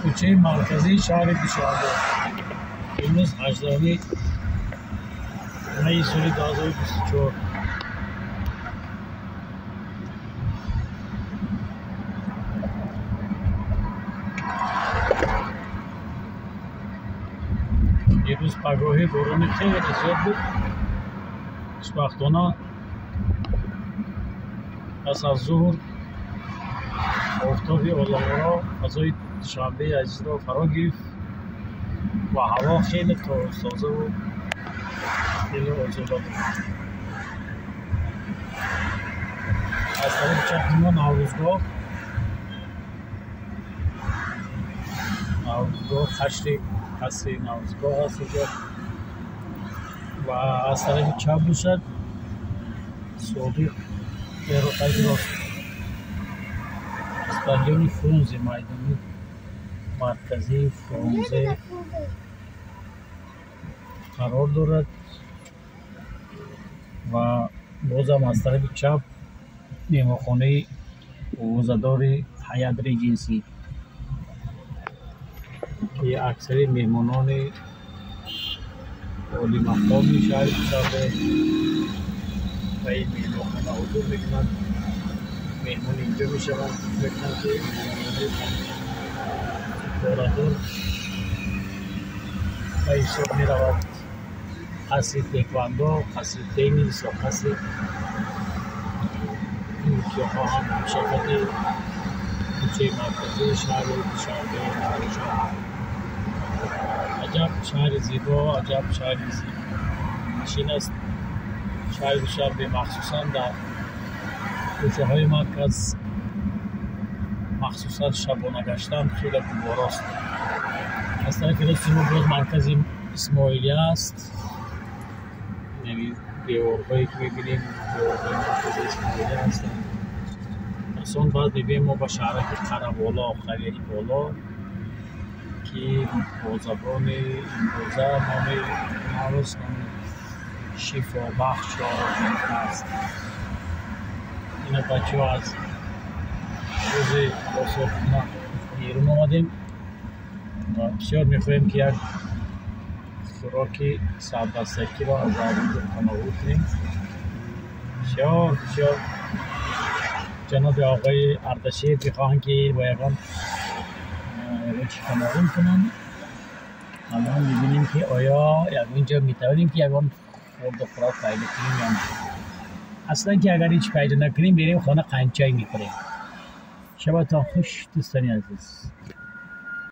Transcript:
کوچه مرکزی شهر دوشنبه. امروز 18 می سال 2024. امروز پگاهی باران خیلی زیاد بود. خوشبختانه پس از ظهر آفتاب عالم‌آرا فضای دوشنبه عزیز را فرا گرفت و هوا خیلی تازه و خیلی آزاده بود. از طرف چپ ما نوروزگاه خشت قصر نوروزگاه هست اینجا و از طرف چپ باشد صادق پیروتک راست استادیوم فرونزه، میدان مرکزی فرونزه قرار دارد و بازم از طرف چپ مهمانخانه روزه‌دار حیات ریجنسی که اکثر مهمانان عالی مقام شهر دوشنبه و این مهمانخانه حضور میکنند. مهمان اینجا میشوند میکنند که دارندون و حساب میرود قصر تکواندو، قصر تنیس و قصر که خواهم شرکت کوچه مرکزی شهر دوشنبه نوروزگاه. عجب شهر زیبا، عجب شهر نشین است شهر دوشنبه، مخصوصا در کوچه های مرکز، مخصوصا شبانه گشتن خیلی گواراست. از طرف راست ما باز مرکز اسماعیلی است. یعنی دیوارهایی که میبینیم دیوارهای مرکز اسماعیلی هستند. از اون بعد میبینیم ما به شهرک قره‌بالا، خریعی بالا که با زبان امروزه نام شفا بخش شهر است. این بچه ها از روز باسخونه بیرون آمدیم و بسیار میخواهیم که یک خوراک سربستگی را از آورده تناول کنیم. بسیار جناب آقای اردشیر بخواهند که با یکان چی تناول کنند. الان میبینیم که آیا اینجا میتوانیم که یکان خورد و خوراک پیدا کنیم یا نه. اصلا که اگر هیچ پیدا نکنیم بریم خانه قنچه میخوریم. شبتان خوش دوستان عزیز.